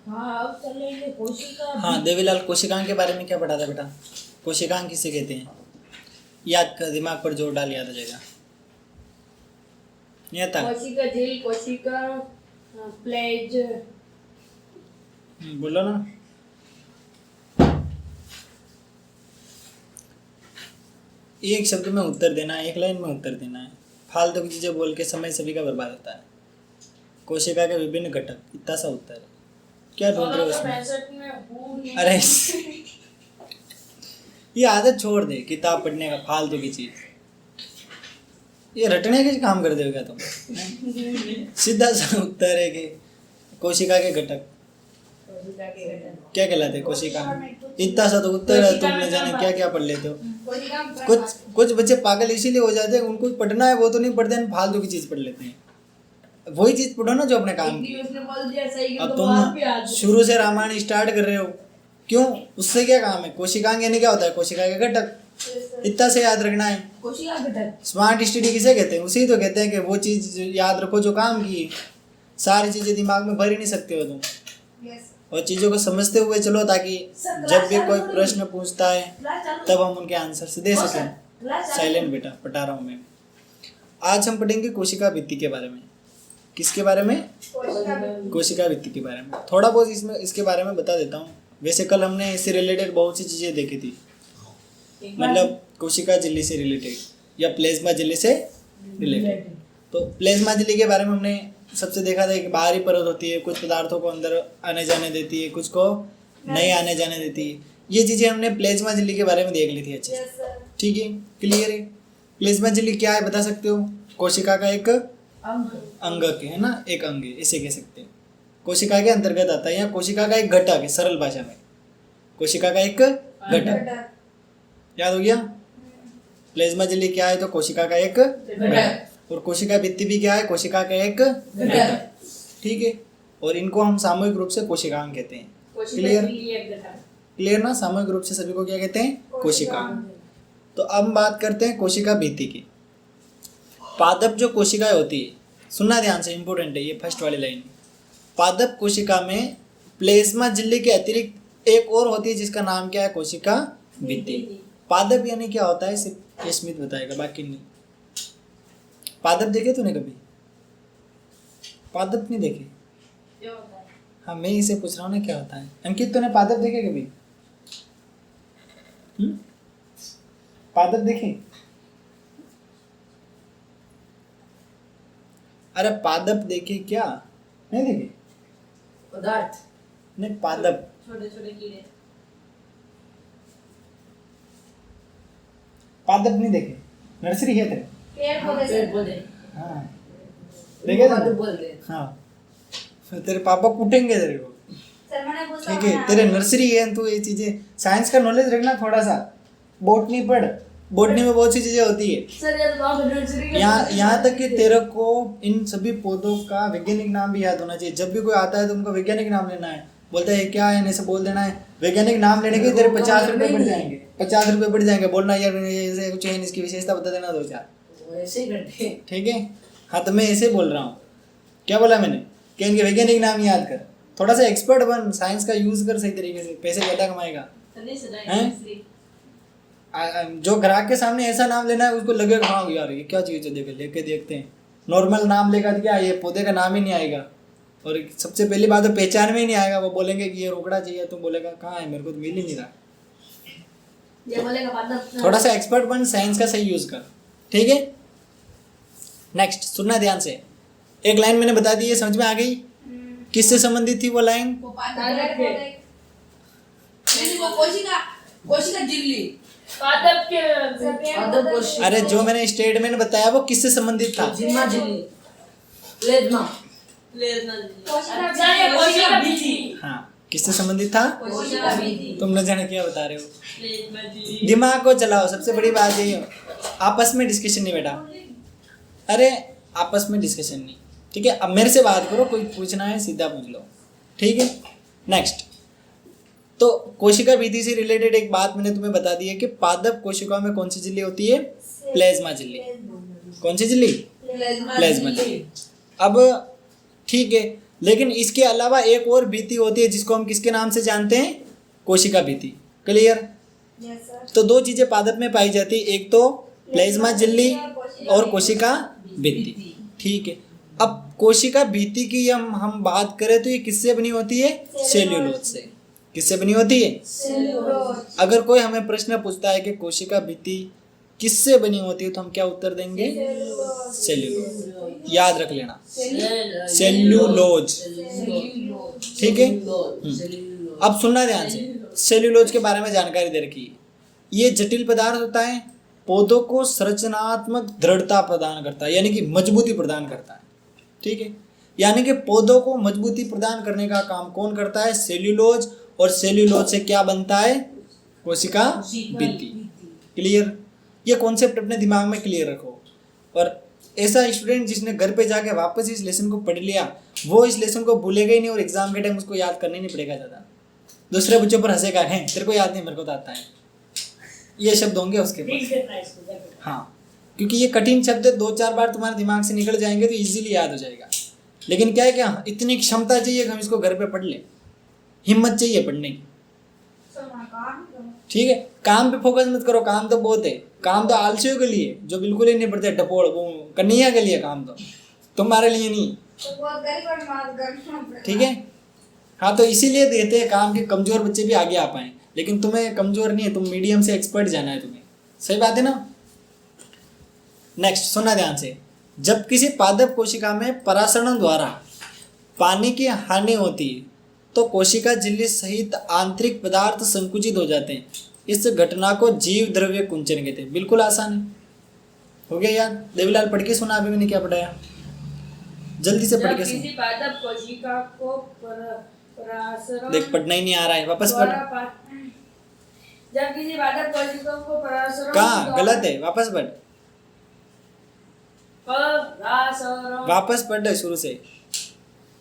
हाँ अब चलेंगे कोशिका। हाँ देवीलाल, कोशिकांग के बारे में क्या पढ़ा था बेटा? कोशिकांग किसे कहते हैं? याद कर, दिमाग पर जोर डाल, याद आ जाएगा। नहीं आता? कोशिका झिल्ली, कोशिका प्लेज। बोलो ना। एक शब्द में उत्तर देना है, एक लाइन में उत्तर देना है। फालतू की चीजें बोल के समय सभी का बर्बाद होता है। कोशिका के विभिन्न घटक, इतना सा उत्तर है। क्या ढूंढ रहे हो उसमें? अरे ये आदत छोड़ दे किताब पढ़ने का, फालतू की चीज। ये रटने के काम कर दोगे क्या तुम? सीधा सा उत्तर है कि कोशिका के घटक क्या कहलाते हैं? कोशिका। इतना सा तो उत्तर है, तुम न जाने क्या क्या पढ़ लेते हो। कुछ बच्चे पागल इसीलिए हो जाते हैं, उनको पढ़ना है वो तो नहीं पढ़ते हैं, फालतू की चीज पढ़ लेते हैं। वही चीज पढ़ो ना जो अपने काम की। अब तुम शुरू से रामायण स्टार्ट कर रहे हो, क्यों? उससे क्या काम है? कोशिकांग यानी क्या होता है? कोशिका के घटक। इतना से याद रखना है। कोशिका घटक। स्मार्ट स्टडी किसे कहते हैं? उसी तो कहते हैं कि वो चीज याद रखो जो काम की। सारी चीजें दिमाग में भर ही नहीं सकते हो तुम, और चीजों को समझते हुए चलो, ताकि जब भी कोई प्रश्न पूछता है तब हम उनके आंसर दे सकें। साइलेंट बेटा, पढ़ा रहा हूँ मैं। आज हम पढ़ेंगे कोशिका भित्ति के बारे में। किसके बारे में? कोशिका भित्ति के बारे में। थोड़ा बहुत इसमें इसके बारे में बता देता हूँ। वैसे कल हमने इससे रिलेटेड बहुत सी चीजें देखी थी, मतलब कोशिका झिल्ली से रिलेटेड या प्लेज्मा झिल्ली से रिलेटेड। तो प्लेज्मा झिल्ली के बारे में हमने सबसे देखा था कि बाहरी परत होती है, कुछ पदार्थों को अंदर आने जाने देती है, कुछ को नहीं आने जाने देती है। ये चीजें हमने प्लेज्मा झिल्ली के बारे में देख ली थी अच्छे से। ठीक है, क्लियर है? प्लेज्मा झिल्ली क्या है बता सकते हो? कोशिका का एक अंग के, है ना, एक अंग है, इसे कह सकते हैं। कोशिका के अंतर्गत आता है, या कोशिका का एक घटक है, सरल भाषा में कोशिका का एक घटक। याद हो गया? प्लेज्मा झिल्ली क्या है? तो कोशिका का एक घटक। और कोशिका भित्ति भी क्या है? कोशिका का एक घटक। ठीक है, और इनको हम सामूहिक रूप से कोशिकांग कहते हैं। क्लियर? क्लियर ना? सामूहिक रूप से सभी को क्या कहते हैं? कोशिकांग। तो अब बात करते हैं कोशिका भित्ति की। पादप जो कोशिकाएं होती है, सुनना ध्यान से, इंपॉर्टेंट है ये फर्स्ट वाली लाइन। पादप कोशिका में प्लेज्मा झिल्ली के अतिरिक्त एक और होती है जिसका नाम क्या है? कोशिका भित्ति। पादप यानी क्या होता है सिर्फ स्मित बताएगा, बाकी नहीं। पादप देखे तूने कभी? पादप नहीं देखे? हाँ, मैं इसे पूछ रहा हूँ ना क्या होता है। अंकित तूने पादप देखे कभी? पादप देखे? अरे पादप देखे क्या? नहीं देखे? पदार्थ नहीं, पादप छोटे छोटे कीड़े। पादप नहीं देखे? नर्सरी है तेरे? पेड़ पौधे। हाँ देखे पादप तुमने? बोलते हैं। हाँ, फिर तेरे पापा कूटेंगे तेरे को। ठीक है, तेरे नर्सरी है तो ये चीजें, साइंस का नॉलेज रखना थोड़ा सा। बोटनी पढ़, बोटनी में बहुत सी चीजें होती है। सर ये तो आप नर्सरी का यहाँ तक कि तेरे को इन सभी पौधों का वैज्ञानिक नाम भी याद होना चाहिए। जब भी कोई आता है तो उनका वैज्ञानिक नाम लेना है। बोलता है क्या है, ऐसे बोल देना है। वैज्ञानिक नाम लेने के तेरे 50 रुपये बढ़ जाएंगे। 50 रुपये बढ़ जाएंगे। बोलना यार ऐसे कुछ है, इसकी विशेषता बता देना 2-4। ऐसे ही करते हैं। ठीक है, हाँ तो मैं ऐसे बोल रहा हूँ। क्या बोला मैंने? कि इनके वैज्ञानिक नाम याद कर। थोड़ा सा एक्सपर्ट बन, साइंस का यूज कर सही तरीके से, पैसे ज्यादा कमाएगा। जो ग्राहक के सामने ऐसा नाम लेना है उसको लगेगा हाँ यार ये क्या चीज़ है, लेके देखते हैं। नॉर्मल नाम लेगा तो क्या, ये पौधे का नाम ही नहीं आएगा। और सबसे पहली बात तो पहचान में ही नहीं आएगा। वो बोलेंगे कि ये रोकड़ा चाहिए, तुम बोलेगा कहाँ है, मेरे को तो मिल ही नहीं रहा। ये बोलेगा थोड़ा सा एक्सपर्ट बन, साइंस का सही यूज कर। ठीक है, नेक्स्ट सुनना ध्यान से। एक लाइन मैंने बता दी है, समझ में आ गई? किससे संबंधित थी वो लाइन? कोशिका झिल्ली। अरे जो मैंने स्टेटमेंट बताया वो किससे संबंधित था? हाँ, किससे संबंधित था? तुम न जाने क्या बता रहे हो। दिमाग को चलाओ, सबसे बड़ी बात यही है। आपस में डिस्कशन नहीं बेटा। अरे आपस में डिस्कशन नहीं, ठीक है? अब मेरे से बात करो, कोई पूछना है सीधा पूछ लो। ठीक है, नेक्स्ट। तो कोशिका भित्ति से रिलेटेड एक बात मैंने तुम्हें बता दी है कि पादप कोशिकाओं में कौन सी झिल्ली होती है? प्लेज्मा झिल्ली। कौन सी झिल्ली? प्लेज्मा झिल्ली। अब ठीक है, लेकिन इसके अलावा एक और भित्ति होती है जिसको हम किसके नाम से जानते हैं, कोशिका भित्ति। क्लियर। तो दो चीजें पादप में पाई जाती है, एक तो प्लाज्मा झिल्ली और कोशिका भित्ति। ठीक है, अब कोशिका भित्ति की हम बात करें तो ये किससे बनी होती है, सेल्यूलोज से। किससे बनी होती है, अगर कोई हमें प्रश्न पूछता है कि कोशिका भित्ति किससे बनी होती है तो हम क्या उत्तर देंगे, सेल्यूलोज। याद रख लेना, सेल्यूलोज। ठीक है। अब सुनना ध्यान से, सेल्यूलोज के बारे में जानकारी दे रखी है। ये जटिल पदार्थ होता है, पौधों को संरचनात्मक दृढ़ता प्रदान करता है, यानी कि मजबूती प्रदान करता है। ठीक है, यानी कि पौधों को मजबूती प्रदान करने का काम कौन करता है, सेल्यूलोज। और सेल्यूलोज से क्या बनता है, कोशिका भित्ति। क्लियर। ये कॉन्सेप्ट अपने दिमाग में क्लियर रखो। और ऐसा स्टूडेंट जिसने घर पे जाके वापस इस लेसन को पढ़ लिया, वो इस लेसन को भूलेगा ही नहीं और एग्जाम के टाइम उसको याद करने नहीं पड़ेगा ज़्यादा। दूसरे बच्चों पर हंसेगा, है तेरे को याद नहीं, मेरे को तो आता है, ये शब्द होंगे उसके पास। हाँ, क्योंकि ये कठिन शब्द 2-4 बार तुम्हारे दिमाग से निकल जाएंगे तो इजीली याद हो जाएगा। लेकिन क्या है, क्या इतनी क्षमता चाहिए कि हम इसको घर पे पढ़ लें, हिम्मत चाहिए पढ़ने की। ठीक है, काम पे फोकस मत करो, काम तो बहुत है। काम तो आलसियों के लिए, जो बिल्कुल ही नहीं पढ़ते, डपोड़ वो कन्हैया के लिए काम, तो तुम्हारे लिए नहीं। ठीक है। हाँ, तो इसीलिए देते हैं काम के कमजोर बच्चे भी आगे आ पाए। लेकिन तुम्हें कमजोर नहीं है, तुम मीडियम से एक्सपर्ट जाना है तुम्हें। सही बात है ना। नेक्स्ट सुनना ध्यान से, जब किसी पादप कोशिका में परासरण द्वारा पानी की हानि होती है तो कोशिका झिल्ली सहित आंतरिक पदार्थ संकुचित हो जाते हैं। इस घटना को जीव द्रव्य कुंचन कहते हैं। बिल्कुल आसान है, हो गया यार। देवीलाल पढ़ के सुना, अभी मैंने क्या पढ़ाया, जल्दी से पढ़ के सुना। किसी पादप कोशिका को परासरण, देख पढ़ना ही नहीं आ रहा है, वापस पढ़। जब किसी पादप कोशिका को परासरण, कहाँ गलत है, वापस पढ़, परासरण, वापस पढ़ शुरू से।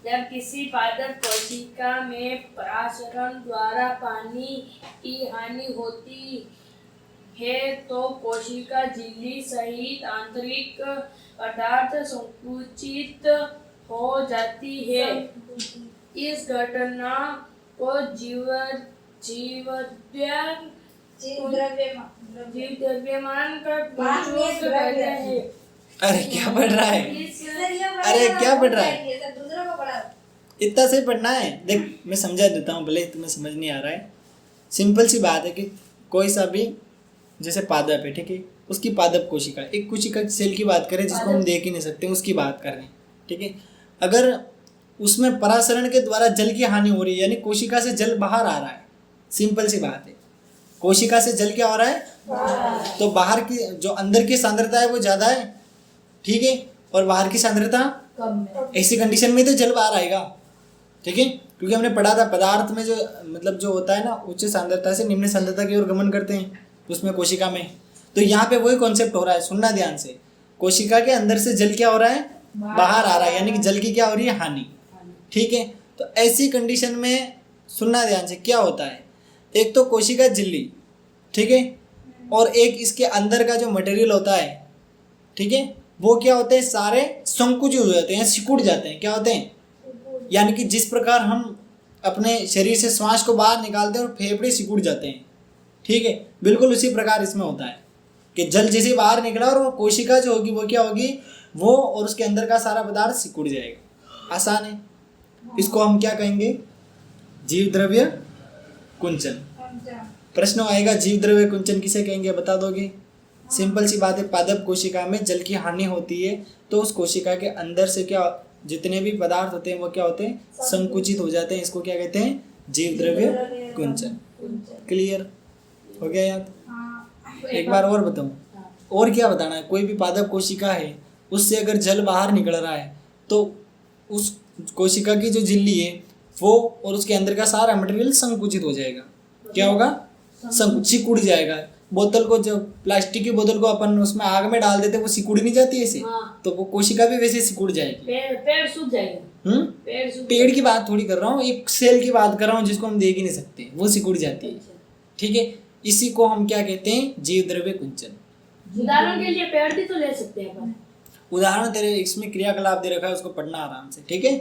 जब किसी पादप कोशिका में परासरण द्वारा पानी की हानि होती है तो कोशिका झिल्ली सहित आंतरिक पदार्थ संकुचित हो जाती है। इस घटना को जीवद्रव्यमान का कुंचन कहते हैं। अरे क्या पढ़ रहा है, अरे क्या पढ़ रहा है, इतना से पढ़ना है। देख मैं समझा देता हूँ, भले तुम्हें समझ नहीं आ रहा है। सिंपल सी बात है कि कोई सा भी जैसे पादप है, ठीक है, उसकी पादप कोशिका, एक कोशिका सेल की बात करें जिसको हम देख ही नहीं सकते, उसकी बात कर रहे हैं। ठीक है, अगर उसमें परासरण के द्वारा जल की हानि हो रही है, यानी कोशिका से जल बाहर आ रहा है। सिंपल सी बात है, कोशिका से जल क्या हो रहा है, तो बाहर की जो अंदर की सांद्रता है वो ज़्यादा है, ठीक है, और बाहर की सांद्रता कम है। ऐसी कंडीशन में तो जल बाहर आएगा। ठीक है, क्योंकि हमने पढ़ा था पदार्थ में जो मतलब जो होता है ना, उच्च सांद्रता से निम्न सांद्रता की ओर गमन करते हैं उसमें कोशिका में। तो यहाँ पे वही कॉन्सेप्ट हो रहा है, सुनना ध्यान से। कोशिका के अंदर से जल क्या हो रहा है, बाहर आ रहा है, यानी कि जल की क्या हो रही है, हानि। ठीक है, तो ऐसी कंडीशन में सुनना ध्यान से क्या होता है, एक तो कोशिका झिल्ली, ठीक है, और एक इसके अंदर का जो मटेरियल होता है, ठीक है, वो क्या होते हैं, सारे संकुचित हो जाते हैं, सिकुड़ जाते हैं। क्या होते हैं, यानी कि जिस प्रकार हम अपने शरीर से श्वास को बाहर निकालते हैं और फेफड़े सिकुड़ जाते हैं, ठीक है, बिल्कुल उसी प्रकार इसमें होता है कि जल जैसे बाहर निकला और वो कोशिका जो होगी वो क्या होगी, वो और उसके अंदर का सारा पदार्थ सिकुड़ जाएगा। आसान है, इसको हम क्या कहेंगे, जीव द्रव्य कुंचन। प्रश्न आएगा जीव द्रव्य कुंचन किसे कहेंगे, बता दोगे। सिंपल सी बात है, पादप कोशिका में जल की हानि होती है तो उस कोशिका के अंदर से क्या जितने भी पदार्थ होते हैं वो क्या होते हैं, संकुचित हो जाते हैं। इसको क्या कहते हैं, जीव द्रव्य कुंचन। क्लियर हो गया याद। एक बार और बताऊं, और क्या बताना है, कोई भी पादप कोशिका है उससे अगर जल बाहर निकल रहा है तो उस कोशिका की जो झिल्ली है वो और उसके अंदर का सारा मटेरियल संकुचित हो जाएगा। क्या होगा, सिकुड़ जाएगा। बोतल को, जो प्लास्टिक की बोतल को अपन उसमें आग में डाल देते वो सिकुड़ नहीं जाती ऐसे, तो वो कोशिका भी वैसे सिकुड़ जाएगी, पेड़ सूख जाएगा। पेड़ की बात थोड़ी कर रहा हूँ, एक सेल की बात कर रहा हूँ जिसको हम देख ही नहीं सकते, वो सिकुड़ जाती है। ठीक है, इसी को हम क्या कहते हैं, जीव द्रव्य कुंचन। उदाहरण के लिए पेड़ भी तो ले सकते हैं अपन। उदाहरण तेरे इसमें क्रियाकलाप दे रखा है, उसको पढ़ना आराम से। ठीक है,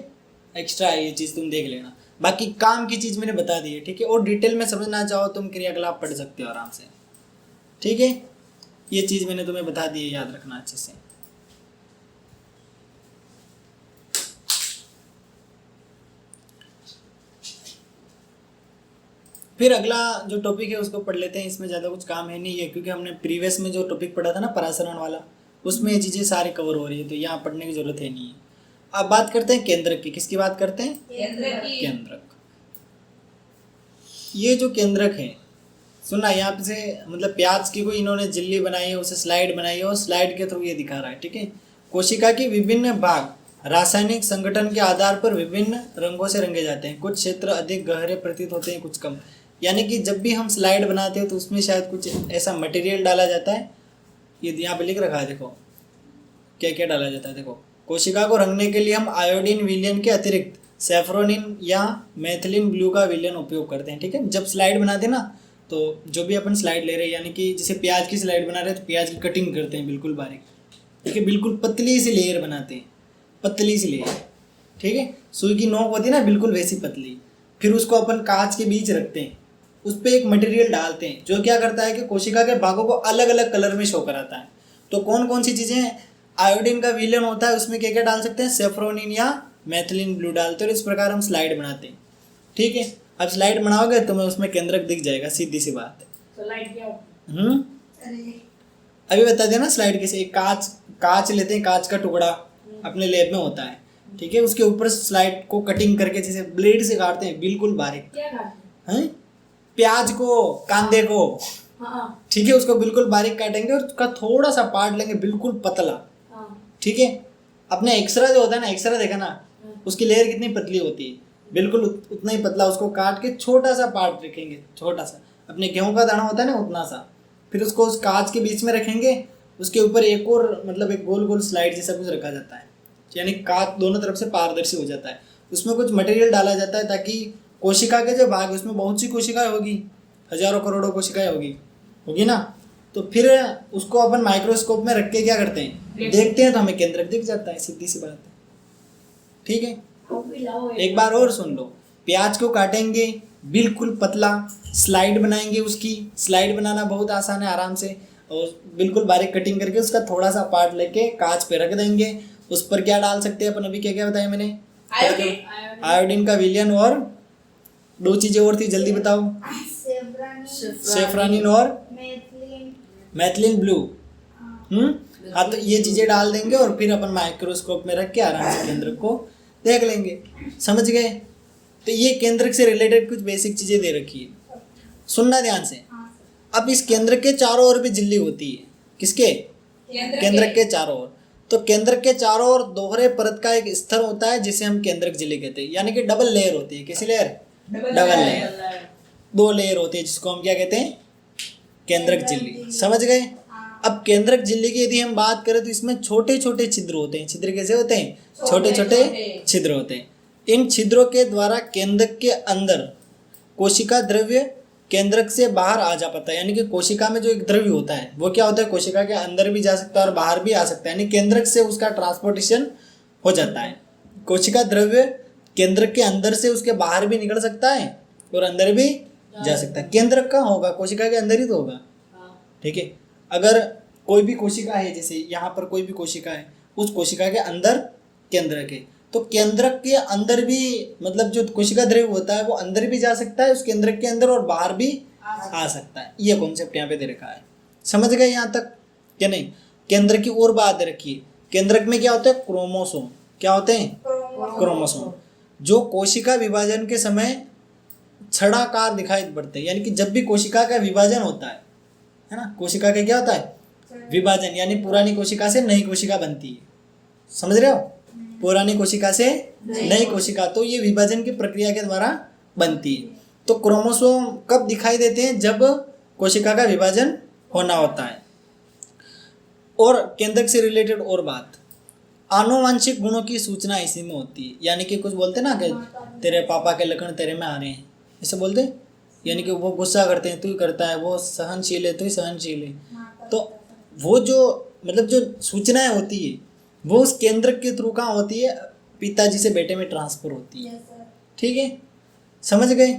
एक्स्ट्रा है, ये चीज़ तुम देख लेना। बाकी काम की चीज़ मैंने बता दी है, ठीक है। और डिटेल में समझना चाहो तुम क्रियाकलाप पढ़ सकते हो आराम से, ठीक है। ये चीज़ मैंने तुम्हें बता दी है, याद रखना अच्छे से। फिर अगला जो टॉपिक है उसको पढ़ लेते हैं। इसमें ज़्यादा कुछ काम है नहीं है, क्योंकि हमने प्रीवियस में जो टॉपिक पढ़ा था ना परासरण वाला, उसमें ये चीज़ें सारी कवर हो रही है, तो यहाँ पढ़ने की जरूरत है नहीं है। अब बात करते हैं केंद्रक की। किसकी बात करते हैं? केंद्रक। ये जो केंद्रक है, सुना यहाँ से, मतलब प्याज की कोई इन्होंने झिल्ली बनाई है, उसे स्लाइड बनाई है और स्लाइड के थ्रू ये दिखा रहा है, ठीक है। कोशिका के विभिन्न भाग रासायनिक संगठन के आधार पर विभिन्न रंगों से रंगे जाते हैं। कुछ क्षेत्र अधिक गहरे प्रतीत होते हैं, कुछ कम। यानी कि जब भी हम स्लाइड बनाते हैं तो उसमें शायद कुछ ऐसा मटेरियल डाला जाता है, ये यहाँ पे लिख रखा है, देखो क्या क्या डाला जाता है। देखो, कोशिका को रंगने के लिए हम आयोडीन विलयन के अतिरिक्त सेफ्रोनिन या मैथिलीन ब्लू का विलयन उपयोग करते हैं, ठीक है। जब स्लाइड बनाते हैं ना, तो जो भी अपन स्लाइड ले रहे हैं, यानी कि जैसे प्याज की स्लाइड बना रहे हैं तो प्याज की कटिंग करते हैं बिल्कुल बारीक, ठीक है। बिल्कुल पतली सी लेयर बनाते हैं, पतली सी लेयर, ठीक है। सुई की नोक होती है ना, बिल्कुल वैसी पतली। फिर उसको अपन कांच के बीच रखते हैं, उस पर एक मटेरियल डालते हैं जो क्या करता है कि कोशिका के भागों को अलग अलग कलर में शो कराता है। तो कौन कौन सी चीज़ें, आयोडीन का विलयन होता है, उसमें क्या क्या डाल सकते हैं, सेफ्रोनिन या मैथिलीन ब्लू डालते हैं, और इस प्रकार हम स्लाइड बनाते हैं, ठीक है। अब स्लाइड बनाओगे तो मैं उसमें केंद्रक दिख जाएगा, सीधी सी बात है। अभी बता दिया ना स्लाइड कैसे। एक कांच लेते हैं, कांच का टुकड़ा अपने लैब में होता है, ठीक है। उसके ऊपर स्लाइड को कटिंग करके जैसे ब्लेड से काटते हैं बिल्कुल बारीक, हैं, प्याज को, कांदे को, ठीक है, उसको बिल्कुल बारीक काटेंगे और उसका थोड़ा सा पार्ट लेंगे बिल्कुल पतला, ठीक है। अपने एक्सरा जो होता है ना, एक्सरा देखा ना, उसकी लेयर कितनी पतली होती है, बिल्कुल उतना ही पतला। उसको काट के छोटा सा पार्ट रखेंगे, छोटा सा, अपने गेहूं का दाना होता है ना उतना सा। फिर उसको उस कांच के बीच में रखेंगे, उसके ऊपर एक और मतलब एक गोल गोल स्लाइड जैसा कुछ रखा जाता है, यानी कांच दोनों तरफ से पारदर्शी हो जाता है। उसमें कुछ मटेरियल डाला जाता है ताकि कोशिका के जो भाग है उसमें बहुत सी कोशिकाएं होगी, हजारों करोड़ों कोशिकाएं होगी ना। तो फिर उसको अपन माइक्रोस्कोप में रख के क्या करते हैं, देखते हैं, तो हमें केंद्रक दिख जाता है, सीधी सी बात है, ठीक है। एक बार और सुन लो, प्याज को काटेंगे बिल्कुल पतला, स्लाइड बनाएंगे, उसकी स्लाइड बनाना बहुत आसान है, आराम से, और बिल्कुल बारीक कटिंग करके उसका थोड़ा सा पार्ट लेके कांच पे रख देंगे। उस पर क्या डाल सकते हैं अपन, अभी क्या क्या बताया मैंने, आयोडीन का विलयन, और दो चीजें और थी, जल्दी बताओ, सेफ्रानिन और मैथिलीन ब्लू। हाँ, तो ये चीजें डाल देंगे और फिर अपन माइक्रोस्कोप में रख के आराम से केंद्रक को देख लेंगे, समझ गए। तो ये केंद्रक से रिलेटेड कुछ बेसिक चीजें दे रखी है, सुनना ध्यान से। अब इस केंद्रक के चारों ओर भी झिल्ली होती है, किसके, केंद्रक के चारों ओर। तो केंद्रक के चारों ओर दोहरे परत का एक स्तर होता है जिसे हम केंद्रक झिल्ली कहते हैं, यानी कि डबल लेयर होती है। कैसी लेयर, डबल लेयर, दो लेयर होती है, जिसको हम क्या कहते हैं, केंद्रक झिल्ली, समझ गए। अब केंद्रक झिल्ली की यदि हम बात करें तो इसमें छोटे छोटे छिद्र होते हैं। छिद्र कैसे होते हैं, छोटे छोटे छिद्र होते हैं। इन छिद्रों के द्वारा केंद्रक के अंदर कोशिका द्रव्य केंद्रक से बाहर आ जा पाता है, यानी कि कोशिका में जो एक द्रव्य होता है वो क्या होता है, कोशिका के अंदर भी जा सकता है और बाहर भी आ सकता है, यानी केंद्रक से उसका ट्रांसपोर्टेशन हो जाता है। कोशिका द्रव्य केंद्रक के अंदर से उसके बाहर भी निकल सकता है और अंदर भी जा सकता है। केंद्रक कहाँ होगा, कोशिका के अंदर ही तो होगा, ठीक है। अगर कोई भी कोशिका है, जैसे यहाँ पर कोई भी कोशिका है, उस कोशिका के अंदर केंद्रक है, तो केंद्रक के अंदर भी मतलब जो कोशिका द्रव्य होता है वो अंदर भी जा सकता है उस केंद्रक के अंदर और बाहर भी आ सकता है। ये कॉन्सेप्ट यहाँ पे दे रखा है, समझ गए यहाँ तक क्या नहीं। केंद्र की और बात रखिए, केंद्रक में क्या होता है, क्रोमोसोम। क्या होते हैं, क्रोमोसोम, जो कोशिका विभाजन के समय छड़ाकार दिखाई पड़ते हैं, यानी कि जब भी कोशिका का विभाजन होता है ना, कोशिका का क्या होता है, विभाजन, यानी पुरानी कोशिका से नई कोशिका बनती है, समझ रहे हो, पुरानी कोशिका से नई कोशिका, तो ये विभाजन की प्रक्रिया के द्वारा बनती है। तो क्रोमोसोम कब दिखाई देते हैं, जब कोशिका का विभाजन होना होता है। और केंद्रक से रिलेटेड और बात, आनुवांशिक गुणों की सूचना इसी में होती है, यानी कि कुछ बोलते ना कि तेरे पापा के लक्षण तेरे में आ रहे हैं, ऐसे बोलते, यानी कि वो गुस्सा करते हैं तू ही करता है, वो सहनशील है तू ही सहनशील है। तो वो जो मतलब जो सूचनाएं होती है वो उस केंद्रक के थ्रू कहाँ होती है, पिताजी से बेटे में ट्रांसफर होती है। Yes sir. ठीक है, समझ गए?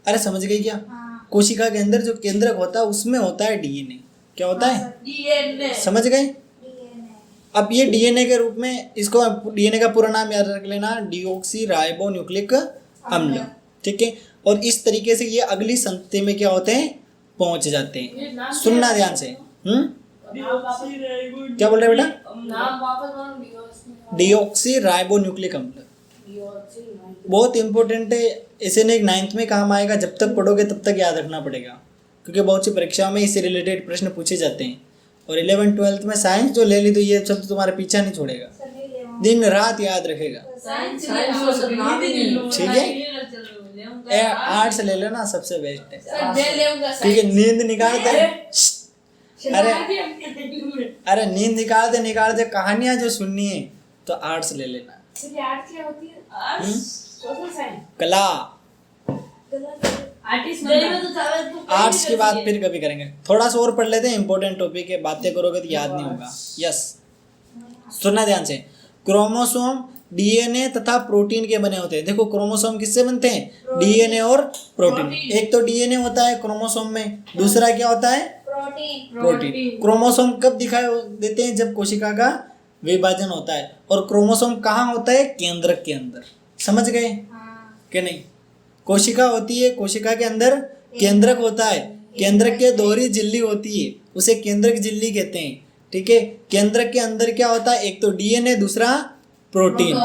अरे समझ गए क्या? हाँ कोशिका के अंदर जो केंद्रक होता है उसमें होता है डीएनए। क्या होता है? डीएनए। समझ गए? डीएनए। अब ये डीएनए के रूप में, इसको डीएनए का पूरा नाम याद रख लेना, डीऑक्सी राइबो न्यूक्लिक अम्ल। ठीक है, और इस तरीके से ये अगली संतति में क्या होते हैं, पहुंच जाते हैं। सुनना ध्यान से। क्या बोल रहे बेटा? नाम वापस बोलो। डीऑक्सी राइबो न्यूक्लिक अम्ल बहुत इंपॉर्टेंट है। ऐसे नहीं 9th में काम आएगा, जब तक पढ़ोगे तब तक याद रखना पड़ेगा, क्योंकि बहुत सी परीक्षाओं में इससे रिलेटेड प्रश्न पूछे जाते हैं। और 11th 12th में साइंस जो ले ली तो ये सब तुम्हारा पीछा नहीं छोड़ेगा, सर नहीं ले दिन रात याद रखेगा। साइंस ठीक है, आर्ट्स ले लेना सबसे बेस्ट है। ठीक है, नींद निकालते अरे नींद निकालते कहानियां जो सुननी है तो आर्ट्स ले लेना। कला आर्ट्स की बात फिर कभी करेंगे, थोड़ा सा और पढ़ लेते हैं, इंपॉर्टेंट टॉपिक है, बातें करोगे तो याद नहीं होगा। यस, सुनना ध्यान से। क्रोमोसोम डीएनए तथा प्रोटीन के बने होते हैं। देखो क्रोमोसोम किससे बनते हैं? डीएनए और प्रोटीन। एक तो डीएनए होता है क्रोमोसोम में, दूसरा क्या होता है? प्रोटीन। क्रोमोसोम कब दिखाई देते हैं? जब कोशिका का विभाजन होता है। और क्रोमोसोम कहाँ होता है? केंद्रक के अंदर। समझ गए कि नहीं? कोशिका होती है, कोशिका के अंदर केंद्रक होता है, केंद्रक के दोहरी झिल्ली होती है, उसे केंद्रक झिल्ली कहते हैं। ठीक है, केंद्रक के अंदर क्या होता है? एक तो डीएनए, दूसरा प्रोटीन।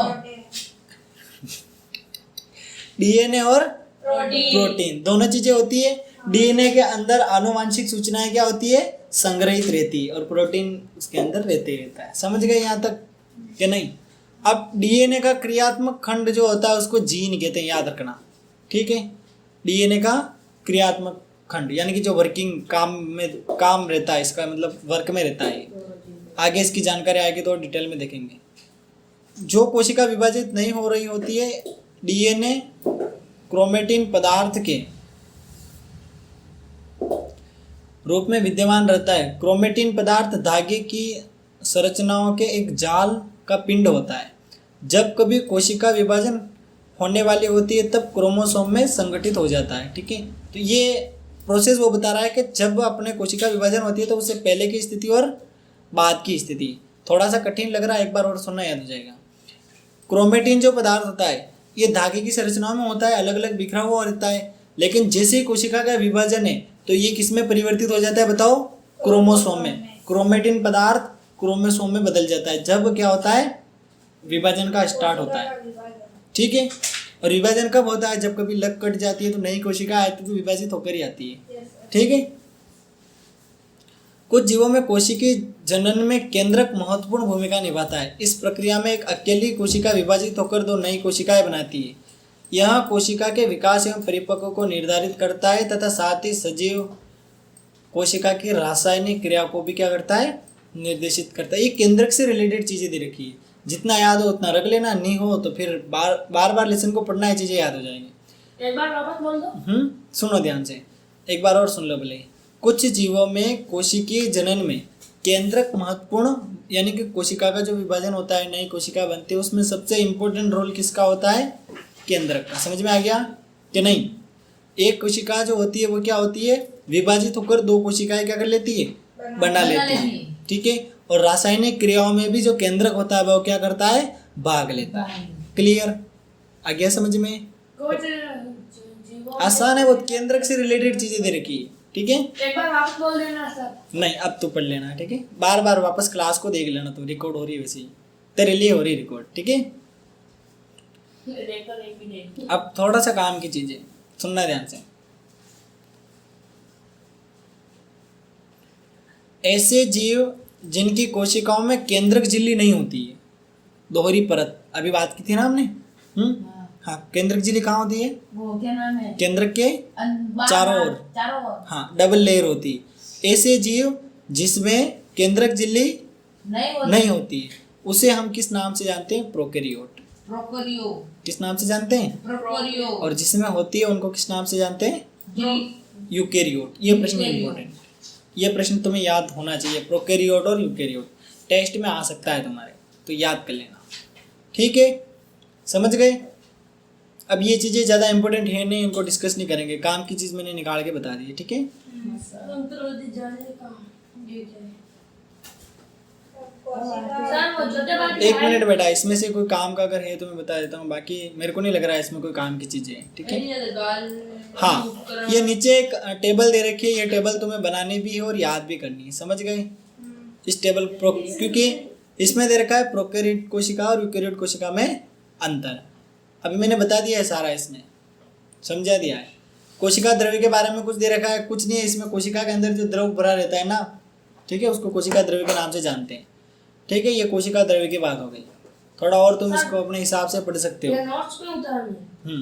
डीएनए और प्रोटीन दोनों चीजें होती है। डीएनए के अंदर आनुवांशिक सूचनाएं क्या होती है? संग्रहित रहती है, और प्रोटीन उसके अंदर रहता है। समझ गए यहाँ तक कि नहीं? अब डीएनए का क्रियात्मक खंड जो होता है उसको जीन कहते हैं, याद रखना। ठीक है, डीएनए का क्रियात्मक खंड यानी कि जो वर्किंग काम रहता है, इसका मतलब वर्क में रहता है। आगे इसकी जानकारी आएगी तो डिटेल में देखेंगे। जो कोशिका विभाजित नहीं हो रही होती है, डीएनए क्रोमेटिन पदार्थ के रूप में विद्यमान रहता है। क्रोमेटिन पदार्थ धागे की संरचनाओं के एक जाल का पिंड होता है। जब कभी कोशिका विभाजन होने वाली होती है तब क्रोमोसोम में संगठित हो जाता है। ठीक है, तो ये प्रोसेस वो बता रहा है कि जब अपने कोशिका विभाजन होती है तो उससे पहले की स्थिति और बाद की स्थिति। थोड़ा सा कठिन लग रहा है, एक बार और सुनना, याद हो जाएगा। क्रोमेटिन जो पदार्थ होता है ये धागे की संरचनाओं में होता है, अलग अलग बिखरा हुआ रहता है। लेकिन जैसे ही कोशिका का विभाजन है तो ये किस में परिवर्तित हो जाता है बताओ? क्रोमोसोम में। क्रोमेटिन पदार्थ क्रोमोसोम में बदल जाता है जब क्या होता है? विभाजन का स्टार्ट होता है। ठीक है, और विभाजन कब होता है? जब कभी लग कट जाती है तो नई कोशिका आती है तो विभाजित होकर ही आती है। ठीक है, कुछ जीवों में कोशिकीय जनन में केंद्रक महत्वपूर्ण भूमिका निभाता है। इस प्रक्रिया में एक अकेली कोशिका विभाजित होकर दो नई कोशिकाएं बनाती है। यह कोशिका के विकास एवं परिपक्व को निर्धारित करता है तथा साथ ही सजीव कोशिका की रासायनिक क्रिया को भी क्या करता है? निर्देशित करता है। ये केंद्रक से रिलेटेड चीजें दे रखी है, जितना याद हो उतना रख लेना, नहीं हो तो फिर बार लेसन को पढ़ना है, चीजें याद हो जाएंगी। एक बार वापस बोल दो। सुनो ध्यान से, एक बार और सुन लो भले। कुछ जीवों में कोशिकीय जनन में केंद्रक महत्वपूर्ण यानी कि कोशिका का जो विभाजन होता है, नई कोशिका बनती है, उसमें सबसे इंपॉर्टेंट रोल किसका होता है? केंद्रक का। समझ में आ गया कि नहीं? एक कोशिका जो होती है वो क्या होती है? विभाजित होकर दो कोशिकाएं क्या कर लेती है? बना लेती है। ठीक है, और रासायनिक क्रियाओं में भी जो केंद्रक होता है वो क्या करता है? भाग लेता है। क्लियर? आ गया समझ में? आसान है, वो केंद्रक से रिलेटेड चीजें दे रखी है। ठीक है, एक बार वापस बोल देना सर। नहीं अब तो पढ़ लेना। ठीक है, बार वापस क्लास को देख लेना, तो रिकॉर्ड हो रही है वैसे ही, तेरे लिए हो रही है रिकॉर्ड। ठीक है, अब थोड़ा सा काम की चीजें सुनना ध्यान से। ऐसे जीव जिनकी कोशिकाओं में केंद्रक झिल्ली नहीं होती है, दोहरी परत, अभी बात की थी ना हमने। हाँ, केंद्रक झिल्ली कहाँ होती है? वो क्या नाम है? केंद्रक के चारों ओर। हाँ, डबल लेयर होती है। ऐसे जीव जिसमें केंद्रक झिल्ली नहीं होती है उसे हम किस नाम से जानते हैं? प्रोकैरियोट। किस नाम से जानते हैं? और जिसमें होती है उनको किस नाम से जानते हैं? यूकैरियोट। ये प्रश्न इंपॉर्टेंट, ये प्रश्न तुम्हें याद होना चाहिए। प्रोकैरियोट और यूकैरियोट टेस्ट में आ सकता है तुम्हारे, तो याद कर लेना। ठीक है, समझ गए। अब ये चीज़ें ज़्यादा इंपॉर्टेंट है नहीं, इनको डिस्कस नहीं करेंगे, काम की चीज़ मैंने निकाल के बता दी है, ठीक है। अंतर्रोधी जालिका ये क्या है? कोशिका सर वो छोटे बात एक मिनट बेटा, इसमें से कोई काम का अगर है तो मैं बता देता हूँ, बाकी मेरे को नहीं लग रहा है इसमें कोई काम की चीज़ें हैं, ठीक है। हाँ, ये नीचे एक टेबल दे रखी है, ये टेबल तुम्हें बनानी भी है और याद भी करनी है, समझ गए। इस टेबल क्योंकि इसमें दे रखा है प्रोकैरियोट कोशिका और यूकैरियोट कोशिका में अंतर, अभी मैंने बता दिया है सारा, इसमें समझा दिया है। कोशिका द्रव्य के बारे में कुछ दे रखा है, कुछ नहीं है इसमें। कोशिका के अंदर जो द्रव भरा रहता है ना, ठीक है, उसको कोशिका द्रव्य के नाम से जानते हैं, ठीक है। ये कोशिका द्रव्य की बात हो गई, थोड़ा और तुम इसको अपने हिसाब से पढ़ सकते हो। ये नोट्स पे उतारनी है।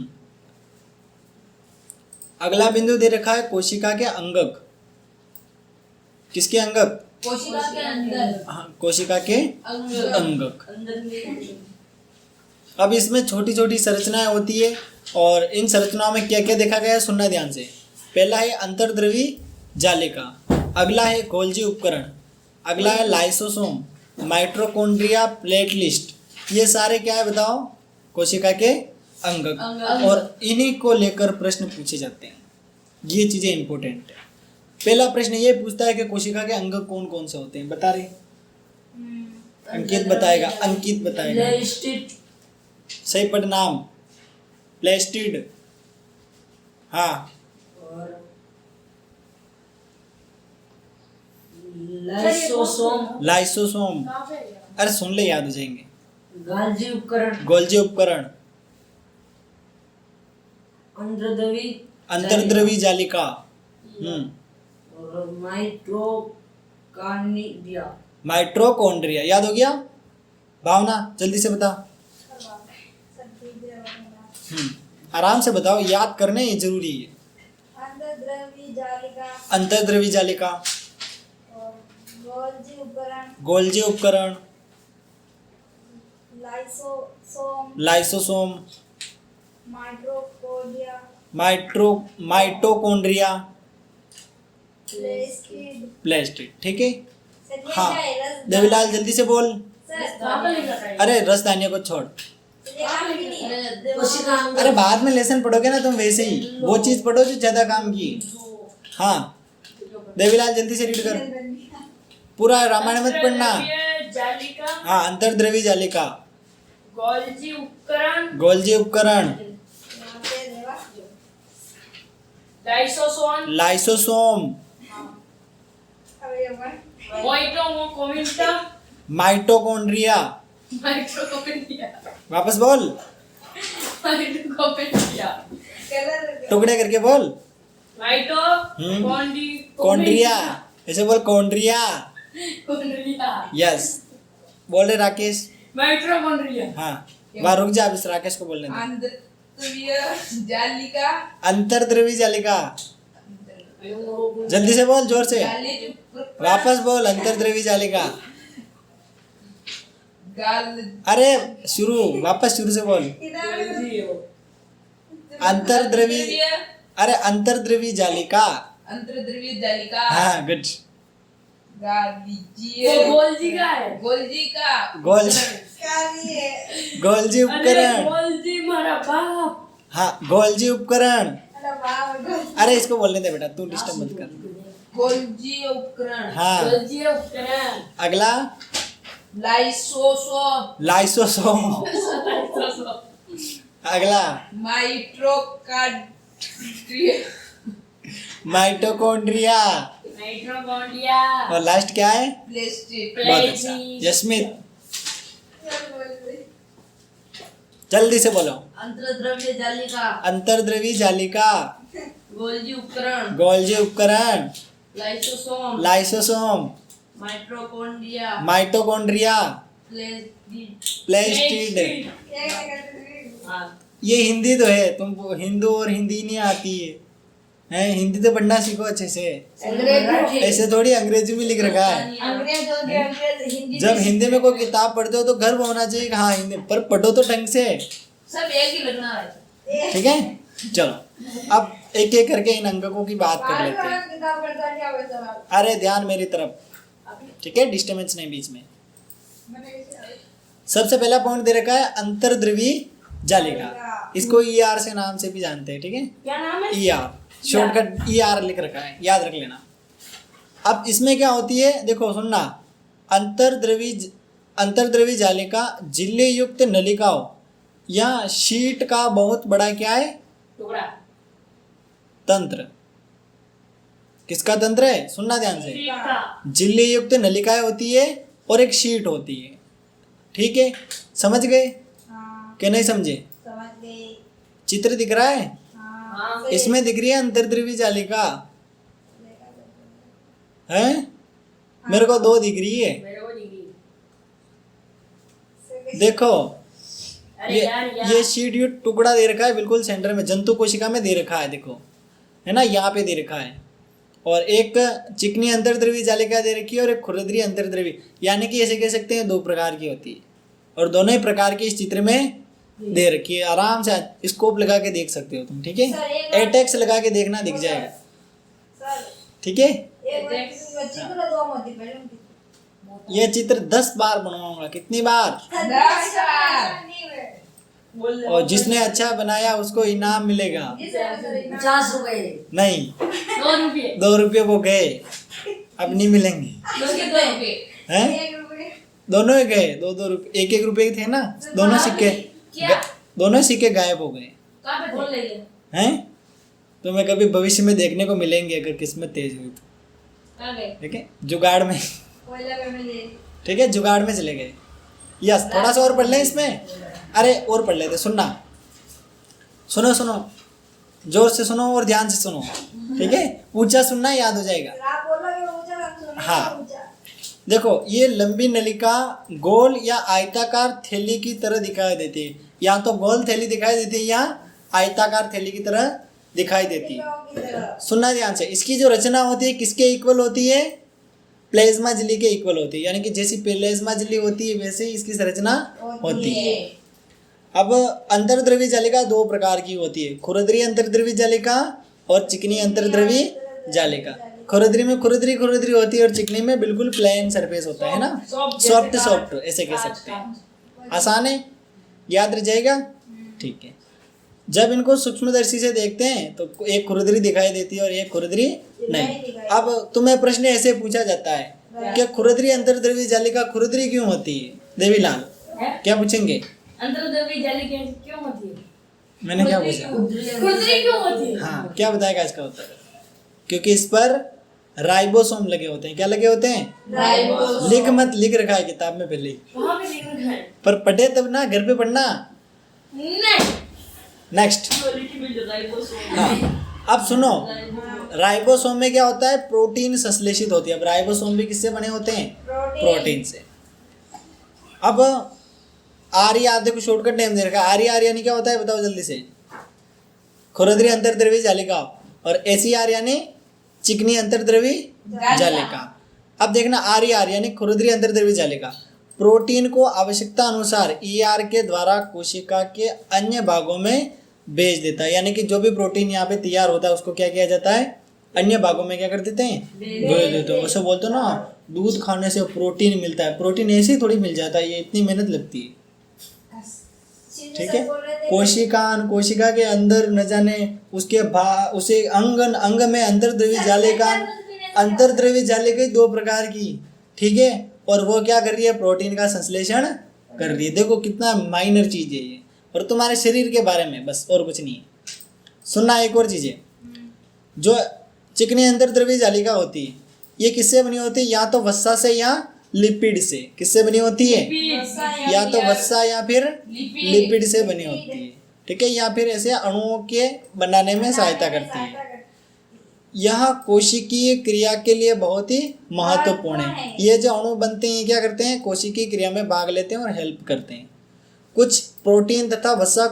अगला बिंदु दे रखा है कोशिका के अंगक। किसके अंगक? कोशिका के अंदर हाँ, कोशिका के अंगक। अंदर में अब इसमें छोटी छोटी संरचनाएं होती है, और इन संरचनाओं में क्या क्या देखा गया है सुनना ध्यान से। पहला है अंतर्द्रवी जालिका, अगला है गोल्जी उपकरण, अगला है लाइसोसोम, माइटोकॉन्ड्रिया, प्लेटलिस्ट। ये सारे क्या है बताओ? कोशिका के अंगक, और इन्हीं को लेकर प्रश्न पूछे जाते हैं। ये चीजें इंपॉर्टेंट है। पहला प्रश्न ये पूछता है कि कोशिका के अंगक कौन कौन से होते हैं, बता रहे? अंकित बताएगा, अंकित बताएगा। सही पढ़नाम, प्लेस्टिड, हाँ, लाइसोसोम, लाइसोसोम। अरे सुन ले, याद हो जाएंगे। गोल्जी उपकरण, गोल्जी उपकरण, अंतर्द्रवी अंतर्द्रवी जालिका, और माइटोकॉन्ड्रिया। माइटोकॉन्ड्रिया याद हो गया? भावना जल्दी से बता। आराम से बताओ, याद करने ये जरूरी है। अंतर्द्रवी जालिका अंतर्द्रवी जालिका, और गोल्जी उपकरण, गोल्जी उपकरण, लाइसोसोम, लाइसोसोम, माइटोकॉन्ड्रिया, माइटोकॉन्ड्रिया, प्लेस्टिड। प्लेस्टिड, ठीक है। सर ये हाँ, क्या है? रस- देवीलाल जल्दी से बोल। सर अरे रसदानियों को छोड़, ये काम भी नहीं है। कोशिका अरे बाद में लेसन पढ़ोगे ना तुम, वैसे ही वो चीज पढ़ो जो ज्यादा काम की। हाँ, देवीलाल जल्दी से रीड कर, पूरा रामायण मत पढ़ना। जालिका, हाँ, अंतर्द्रवी जालिका, गोल्जी उपकरण, गोल्जी उपकरण, यहाँ पे देवा। लाइसोसोम, लाइसोसोम, अब ये वन। Mitochondria, mitochondria. माइटोकॉन्ड्रिया, वापस बोल, माइटोकॉन्ड्रिया, कलर टुकड़े करके बोल। कॉन्ड्रिया, ऐसे बोल, कॉन्ड्रिया। यस, बोल रहे राकेश। माइटोकॉन्ड्रिया, हाँ, वहाँ रुक जा, अब इस राकेश को बोलने दे। अंतर्द्रवीय जालिका, अंतर्द्रवी जालिका, जल्दी से बोल, जोर से। वापस बोल, अंतर्द्रवी जालिका। अरे शुरू, वापस शुरू से बोल। अंतर्द्रवी, अरे अंतर्द्रवी जालिका। अंतर्द्रवीय जालिका, हाँ, गुड। वो गोल्जी का है, गोल्जी का गोल्जी उपकरण। गोल्जी मारा बाप, हाँ, गोल्जी उपकरण। गोल्जी अरे इसको बोलने दे बेटा, तू डिस्टर्ब मत कर। उपकरण, हाँ, गोल्जी उपकरण, अगला लाइसोसोम, लाइसोसोम, अगला माइटोकॉन्ड्रिया, माइटोकॉन्ड्रिया, माइटोकॉन्ड्रिया, और लास्ट क्या है? प्लेस्टिड। बहुत अच्छा, यस्मित जल्दी से बोलो। अंतर्द्रव्य जालिका, अंतर्द्रवी जालिका, गोल्जी उपकरण, गोल्जी उपकरण, लाइसोसोम, लाइसोसोम, माइटोकॉन्ड्रिया, माइटोकॉन्ड्रिया, प्लेस्टिड, प्लेस्टिड। हाँ, ये हिंदी तो है, तुमको हिंदू और हिंदी नहीं आती है, हैं? हिंदी तो पढ़ना सीखो अच्छे से, ऐसे थोड़ी अंग्रेजी में लिख रखा है। अंग्रेज हो गया, अंग्रेज हिंदी जब हिंदी में कोई किताब पढ़ते हो तो गर्व होना चाहिए कि हाँ हिंदी, पर पढ़ो तो ढंग से, सब एक ही लगना है। ठीक है। चलो अब एक एक करके इन अंगकों की बात कर लेते हैं। किताब पढ़ता क्या वैसा अरे ध्यान मेरी तरफ, ठीक है, डिस्टर्बेंस नहीं बीच में। सबसे पहला पॉइंट दे रखा है अंतर्द्रवी जालिका, इसको ER से नाम से भी जानते हैं, ठीक है, क्या नाम है? ER शॉर्टकट ER लिख रखा है, याद रख लेना। अब इसमें क्या होती है देखो सुनना, अंतर्द्रवी जालिका झिल्ली युक्त नलिकाओं या शीट का बहुत बड़ा क्या है टुकड़ा। तंत्र। किसका तंत्र है, सुनना ध्यान से, शीट का। झिल्ली युक्त नलिकाएं होती है और एक शीट होती है, ठीक है, समझ गए हाँ, कि नहीं समझे? समझ गई। चित्र दिख रहा है, हाँ, इसमें दिख रही है अंतर्द्रवी जालिका है, मेरे को 2 दिख रही है, मेरे को नहीं दी। देखो अरे यार ये शीट यू टुकड़ा दे रखा है बिल्कुल सेंटर में, जंतु कोशिका में दे रखा है, देखो है ना, यहाँ पे दे रखा है, और एक चिकनी अंतर्द्रवी जालिका दे रखी है और एक खुरदरी अंतर्द्रवी, यानी कि ऐसे कह सकते हैं 2 प्रकार की होती है, और दोनों ही प्रकार की इस चित्र में दे रखी है। आराम से स्कोप लगा के देख सकते हो तुम, ठीक है, एटेक्स लगा के देखना, दिख जाएगा, सर ठीक है। एक बच्ची को ना 2 मोती पहले उनकी ये चित्र 10 बार बनवाऊंगा, कितनी बार, 10 बार बोल दे। और जिसने अच्छा बनाया उसको इनाम मिलेगा। 50 रुपए। नहीं, 2 रुपये। 2 रुपये वो गए, अब नहीं मिलेंगे, 2 के 2 रुपये। हैं, 1 रुपए दोनों ही गए, 2-2 रुपये, 1-1 रुपये थे ना, दोनों सिक्के क्या? दोनों सिक्के गायब हो गए, कहाँ पे बोल रही है? हैं, तो मैं कभी भविष्य में देखने को मिलेंगे अगर किस्मत तेज हुई तो, कहाँ गए? ठीक है, जुगाड़ में, कोयला पे मिले ठीक है, जुगाड़ में चले गए। यस, थोड़ा सा और पढ़ लें इसमें, अरे और पढ़ लेते, सुनना, सुनो सुनो, जोर से सुनो और ध्यान से सुनो, ठीक है, ऊंचा सुनना, याद हो जाएगा। आप बोलोगे ऊंचा हम सुनेंगे हाँ। ऊंचा। देखो ये लंबी नलिका गोल या आयताकार थैली की तरह दिखाई देती है, या तो गोल थैली दिखाई देती है या आयताकार थैली की तरह दिखाई देती है। गाँव की तरह। सुनना ध्यान से, इसकी जो रचना होती है किसके इक्वल होती है, प्लेज्मा झिल्ली के इक्वल होती है, यानी कि जैसी प्लेज्मा झिल्ली होती है वैसे ही इसकी संरचना होती है। अब अंतर्द्रवी जालिका 2 प्रकार की होती है, खुरदरी अंतर्द्रवी जालिका और चिकनी अंतर्द्रवी जालिका। खुरदरी में खुरदरी होती है और चिकनी में बिल्कुल प्लेन सरफेस होता है ना, सॉफ्ट ऐसे कह सकते हैं। आसान है, याद रह जाएगा, ठीक है। जब इनको सूक्ष्मदर्शी से देखते हैं तो एक खुरदरी दिखाई देती है और एक खुरदरी नहीं। अब तुम्हें प्रश्न ऐसे पूछा जाता है कि खुरदरी अंतर्द्रवी जालिका खुरदरी क्यों होती है, देवीलाल क्या पूछेंगे? अंतर्द्रवी जालिका क्यों होती है? मैंने क्या पूछा? खुरदरी क्यों होती है? हाँ, क्या बताएगा इसका उत्तर? क्योंकि इस पर राइबोसोम लगे होते हैं। क्या लगे होते हैं? राइबोसोम। लिख मत, लिख रखा है किताब में पहले ही, वहाँ पे लिख रखा है। पर पढ़े तब ना, घर पे पढ़ना। नहीं। Next, ribosome. हाँ अब सुनो, राइबोसोम में क्या होता है, प्रोटीन संश्लेषित होती है। अब राइबोसोम भी किससे बने होते हैं? प्रोटीन से। अब आर्य, देखो शॉर्टकट नेम दे रखा है, आर्य यानी क्या होता है बताओ जल्दी से? खुरदरी अंतर्द्रवी जालिका, और एसीआर यानी चिकनी अंतर्द्रवी जालिका। अब देखना, आर्य यानी खुरदरी अंतर्द्रवी जालिका प्रोटीन को आवश्यकता अनुसार ईआर के द्वारा कोशिका के अन्य भागों में भेज देता है, यानी कि जो भी प्रोटीन यहाँ पे तैयार होता है उसको क्या किया जाता है, अन्य भागों में क्या कर देते हैं, भेज देते हैं। वैसे बोलते हो ना, दूध खाने से प्रोटीन मिलता है, प्रोटीन ऐसे ही थोड़ी मिल जाता है, ये इतनी मेहनत लगती है, ठीक है। कोशिका के अंदर न जाने उसके उसे अंग में अंतर्द्रवी जालिका 2 प्रकार की, ठीक है, और वो क्या कर रही है, प्रोटीन का संश्लेषण कर रही है। देखो कितना माइनर चीज है ये, और तुम्हारे शरीर के बारे में बस, और कुछ नहीं है। सुनना एक और चीज है, जो चिकनी अंतर्द्रवी जालिका होती है ये किससे बनी होती है, या तो वसा से या लिपिड से। किससे बनी होती है? या तो वसा या फिर लिपिड से बनी होती है, ठीक है, या फिर ऐसे अणुओं के बनाने में सहायता करती है। यह कोशिकीय क्रिया के लिए बहुत ही महत्वपूर्ण है। ये जो अणु बनते हैं ये क्या करते हैं, कोशिकीय क्रिया में भाग लेते हैं और हेल्प करते हैं। कुछ प्रोटीन तथा वसा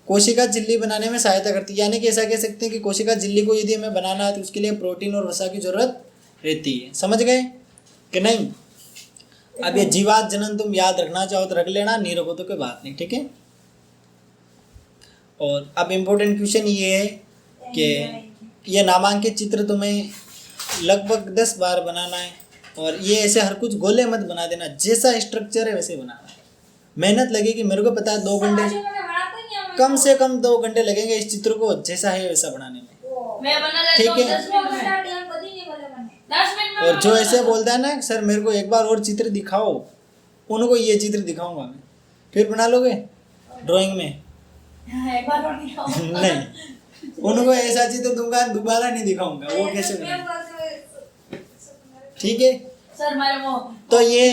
कोशिका झिल्ली बनाने में सहायता करती है, यानी कि ऐसा कह सकते हैं कि कोशिका झिल्ली को यदि हमें बनाना है तो उसके लिए प्रोटीन और वसा की जरूरत रहती है। समझ गए कि नहीं? अब ये जीवात जनन तुम याद रखना चाहो तो रख लेना, नहीं रखो तो कोई बात नहीं, ठीक है। और अब इम्पोर्टेंट क्वेश्चन ये है कि ये नामांकित चित्र तुम्हें लगभग 10 बार बनाना है, और ये ऐसे हर कुछ गोले मत बना देना, जैसा स्ट्रक्चर है वैसे बनाना। मेहनत लगेगी, मेरे को पता है 2 घंटे, कम से कम 2 घंटे लगेंगे इस चित्र को जैसा है वैसा बनाने में। मैं बना लेता ठीक हूँ है। 10 मिनट में और जो ऐसे बोलता है ना सर मेरे को एक बार और चित्र दिखाओ, उनको ये चित्र दिखाऊंगा मैं, फिर बना लोगे ड्राइंग में? एक बार और दिखाओ। नहीं, उनको ऐसा चित्र दूंगा दोबारा नहीं दिखाऊंगा, वो कैसे बनाएंगे? ठीक है, सर मेरे वो तो ये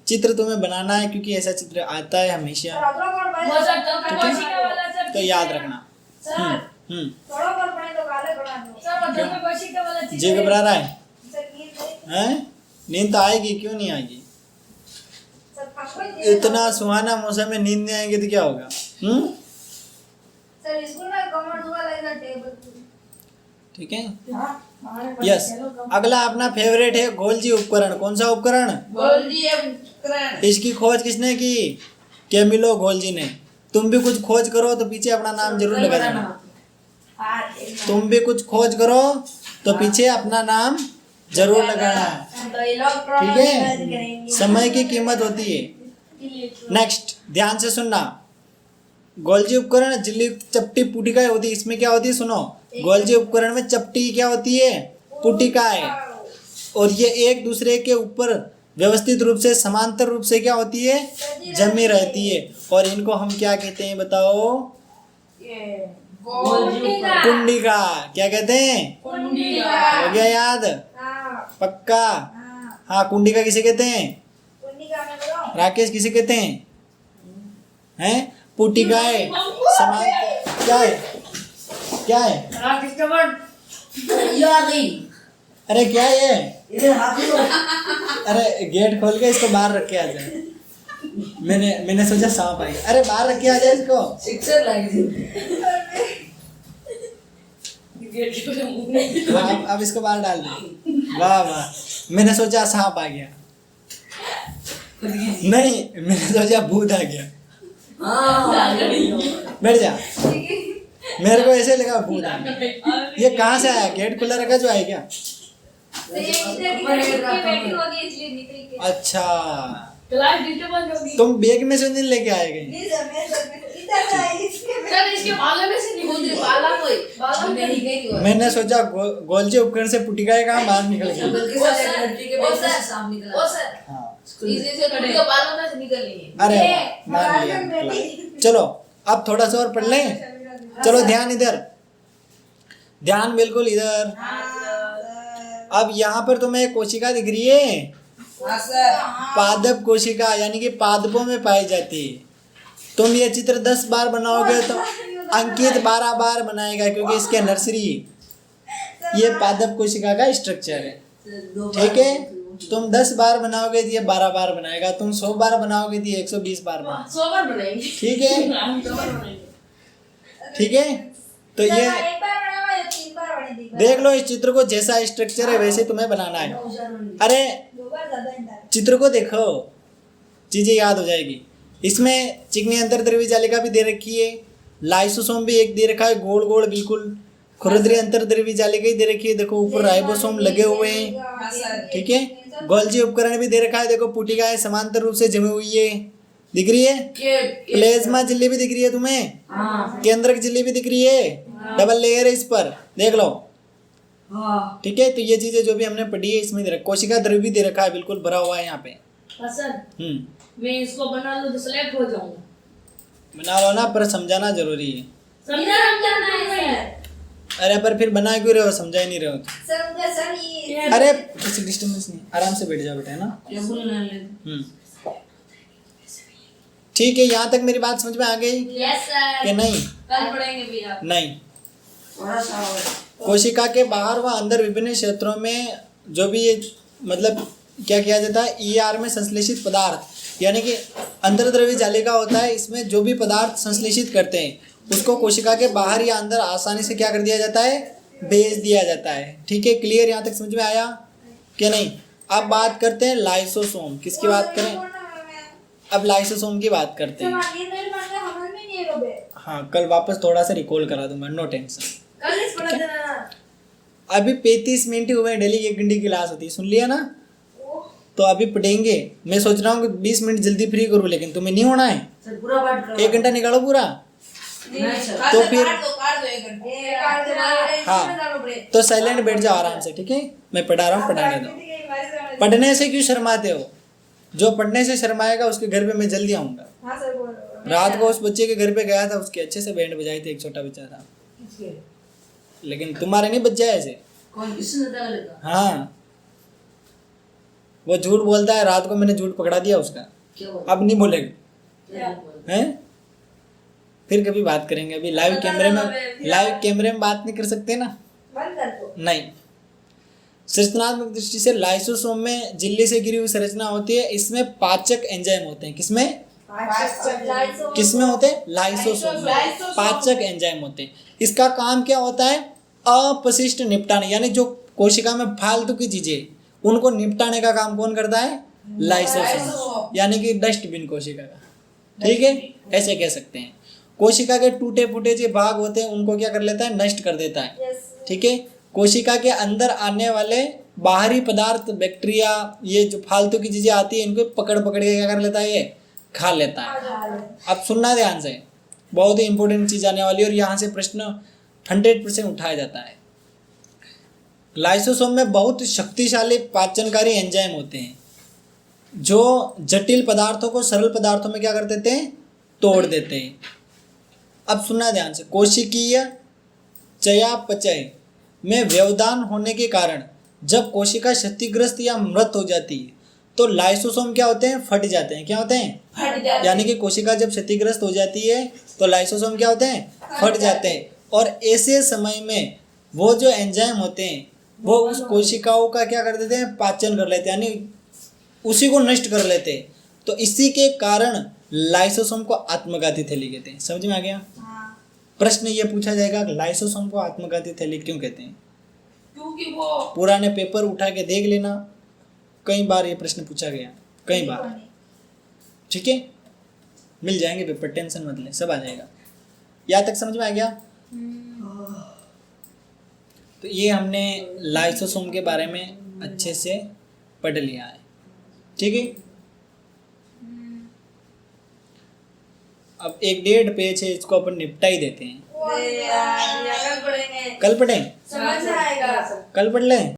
चित्र तुम्हें बनाना है क्योंकि ऐसा चित्र आता है हमेशा, वो सर तो कोशिका वाला सर तो याद रखना। सर हम्म, सर मतलब में कोशिका वाला चीज जी घबरा रहा है? हैं? नींद तो आएगी, क्यों नहीं आएगी? इतना सुहाना मौसम में नींद नहीं आएगी तो क्या होगा? ठीक है, यस। अगला अपना फेवरेट है गोल्जी उपकरण। कौन सा उपकरण? इसकी खोज किसने की? कैमिलो गोल्जी ने। तुम भी कुछ खोज करो तो पीछे अपना नाम जरूर लगा देना। तुम भी कुछ खोज करो तो पीछे अपना नाम जरूर लगाना, ठीक है? समय की कीमत होती है। नेक्स्ट, ध्यान से सुनना। गोल्जी उपकरण झिल्ली चपटी पुटिका होती है। इसमें क्या होती है सुनो, गोल्जी उपकरण में चपटी क्या होती है? पुटिका है। और ये एक दूसरे के ऊपर व्यवस्थित रूप से समांतर रूप से क्या होती है? जमी रहती है। और इनको हम क्या कहते हैं बताओ? कुंडिका। क्या कहते हैं? हो गया याद? पक्का? हाँ, कुंडिका किसे कहते हैं? राकेश किसे कहते हैं? हैं? पुटिकाएं समांतर। क्या है? क्या है? अरे क्या है? अरे गेट खोल के इसको बाहर रख के आ जाए। मैंने सोचा सांप आई। अरे बाहर रख के आ जाए इसको। हाँ, अब इसको बाहर डाल दे। वाह वाह, मैंने सोचा सांप आ गया, नहीं मैंने सोचा भूत आ गया। बैठ जा। मेरे को ऐसे लगा भूत आ गया। ये कहाँ से आया? गेट खुला रखा जो है क्या? अच्छा, क्लास डिस्टर्बेंस होगी। तुम बैग में से नहीं लेके आए गए? सर इसके बालों में से निकल रही बालों में मैंने सोचा गोल्जी उपकरण से पुटिका कहाँ बाहर निकल गया। हाँ, बालों में से निकल रही है। अरे वाह, मान लिया। चलो अब थोड़ा सा और पढ़ लें। चलो ध्यान इधर, ध्यान बिल्कुल इधर। अब यहाँ पर तुम्हें एक कोशिका दिख रही है, पादप कोशिका, यानी कि पादपों में पाई जाती है। तुम ये चित्र 10 बार बनाओगे तो अंकित 12 बार बनाएगा, क्योंकि इसके नर्सरी ये पादप कोशिका का स्ट्रक्चर है। ठीक है, तुम 10 बार बनाओगे तो ये 12 बार बनाएगा। तुम 100 बार बनाओगे तो ये 120 बार बनाएगा। 100 बार बनाएंगे। ठीक है, 100 बार बनाएंगे। ठीक है। तो ये देख लो, इस चित्र को जैसा स्ट्रक्चर है वैसे तुम्हें बनाना है। अरे चित्र को देखो, चीजें याद हो जाएगी। इसमें चिकनी अंतर्द्रव्य जालिका भी दे रखी है, लाइसोसोम भी एक दे रखा है गोल गोल बिल्कुल, खुरदरी अंतर्द्रव्य जालिका ही दे रखी है, देखो ऊपर राइबोसोम लगे हुए हैं। ठीक है, गोल्जी उपकरण भी दे रखा है, देखो पुटिकाएं समांतर रूप से जमी हुई है, दिख रही है। प्लेज्मा झिल्ली भी दिख रही है तुम्हें, केंद्रक झिल्ली भी दिख रही है, डबल लेयर है इस पर, देख लो। ठीक है, तो ये चीजें जो भी हमने पढ़ी है इसमें दे रखा, कोशिका द्रव्य भी दे रखा है, बिल्कुल भरा हुआ है यहाँ पे। सर मैं इसको बना लूं तो सिलेक्ट हो जाऊंगा। बना लो ना, पर समझाना जरूरी है। समझाना है अरे पर फिर बना क्यों रहे हो, समझा ही नहीं रहे हो। अरे किसी डिस्टर्बेंस नहीं, आराम से बैठ जाओ बेटा, है ना। ठीक है, यहाँ तक मेरी बात समझ में आ गई यस सर। कि नहीं? कल पढ़ेंगे भैया। नहीं, कोशिका के बाहर व अंदर विभिन्न क्षेत्रों में जो भी ये मतलब क्या किया जाता है, ईआर में संश्लेषित पदार्थ, यानी कि अंतर्द्रव्य जालिका होता है, इसमें जो भी पदार्थ संश्लेषित करते हैं उसको कोशिका के बाहर या अंदर आसानी से क्या कर दिया जाता है, भेज दिया जाता है। ठीक है, क्लियर? यहाँ तक समझ में आया कि नहीं? अब बात करते हैं लाइसोसोम। किसकी बात करें? अब लाइसोसोम की बात करते हैं। हाँ, कल वापस थोड़ा सा रिकॉल करा दूंगा, नो टेंशन। अभी 35 मिनट हुए, डेली 1 घंटे की क्लास होती है, सुन लिया ना? तो अभी पढ़ेंगे। मैं सोच रहा हूँ कि 20 मिनट जल्दी फ्री करूँ, लेकिन तुम्हें नहीं होना है। सर पूरा पाठ करो। 1 घंटा निकालो पूरा। नहीं सर। तो फिर काट दो 1 घंटे ये काट देना हाँ। इसमें डालो ब्रेक तो साइलेंट बैठ जाओ आराम से, ठीक है? मैं पढ़ा रहा हूँ, पढ़ाने दो। पढ़ने से क्यों शर्माते हो? जो पढ़ने से शर्माएगा उसके घर पे मैं जल्दी आऊंगा। हाँ सर बोलो रात को उस बच्चे के घर पे गया था, उसके अच्छे से बैंड बजाई थी, एक छोटा बच्चा था, किसके? लेकिन तुम्हारे नहीं बच जाए ऐसे। कौन किसने दगा लगा? हाँ, वो झूठ बोलता है, रात को मैंने झूठ पकड़ा दिया उसका, क्या बोला? अब नहीं बोलेगा। क्या बोला? हैं? फिर कभी बात करेंगे, अभी लाइव कैमरे में बात नहीं कर सकते ना। बंद कर दो नहीं, संरचनात्मक दृष्टि से लाइसोसोम में झिल्ली से घिरी हुई संरचना होती है। इसमें पाचक एंजाइम होते हैं। किसमें किसमें होते हैं? लाइसोसोम में पाचक एंजाइम होते हैं। इसका काम क्या होता है? अपशिष्ट निपटाने, यानी जो कोशिका में फालतू की चीजें उनको निपटाने का काम कौन करता है? लाइसोसोम, यानी कि डस्टबिन कोशिका का, ठीक है, ऐसे कह सकते हैं। कोशिका के टूटे फूटे जो भाग होते हैं उनको क्या कर लेता है? नष्ट कर देता है, ठीक है। कोशिका के अंदर आने वाले बाहरी पदार्थ, बैक्टीरिया, ये जो फालतू की चीजें आती है इनको पकड़ पकड़ के क्या कर लेता है? ये खा लेता है। अब सुनना ध्यान से, बहुत ही इंपॉर्टेंट चीज आने वाली है और यहाँ से प्रश्न 100% उठाया जाता है। लाइसोसोम में बहुत शक्तिशाली पाचनकारी एंजाइम होते हैं जो जटिल पदार्थों को सरल पदार्थों में क्या कर देते हैं? तोड़ देते हैं। अब सुनना ध्यान से, कोशिकीय चयापचय में व्यवधान होने के कारण जब कोशिका क्षतिग्रस्त या मृत हो जाती है तो लाइसोसोम क्या होते हैं? फट जाते हैं। क्या होते हैं? फट जाते यानी कि कोशिका जब क्षतिग्रस्त हो जाती है तो लाइसोसोम क्या होते हैं? फट जाते हैं। और ऐसे समय में वो जो एंजाइम होते हैं वो उस कोशिकाओं का क्या कर देते हैं? पाचन कर लेते हैं, यानी उसी को नष्ट कर लेते हैं। तो इसी के कारण लाइसोसोम को आत्मघाती थैली कहते हैं। समझ में आ गया? प्रश्न ये पूछा जाएगा कि लाइसोसोम को आत्मघाती थैली क्यों कहते हैं? क्योंकि वो पुराने पेपर उठा के देख लेना, कई बार ये प्रश्न पूछा गया, कई बार, ठीक है। मिल जाएंगे पेपर, टेंशन मत ले, सब आ जाएगा। यहाँ तक समझ में आ गया? तो ये हमने लाइसोसोम के बारे में अच्छे से पढ़ लिया है, ठीक है। अब 1.5 पेज है, इसको अपन निपटा ही देते हैं। यार कल पढ़ेंगे कल पढ़ें? समझ में आएगा कल पढ़ लें?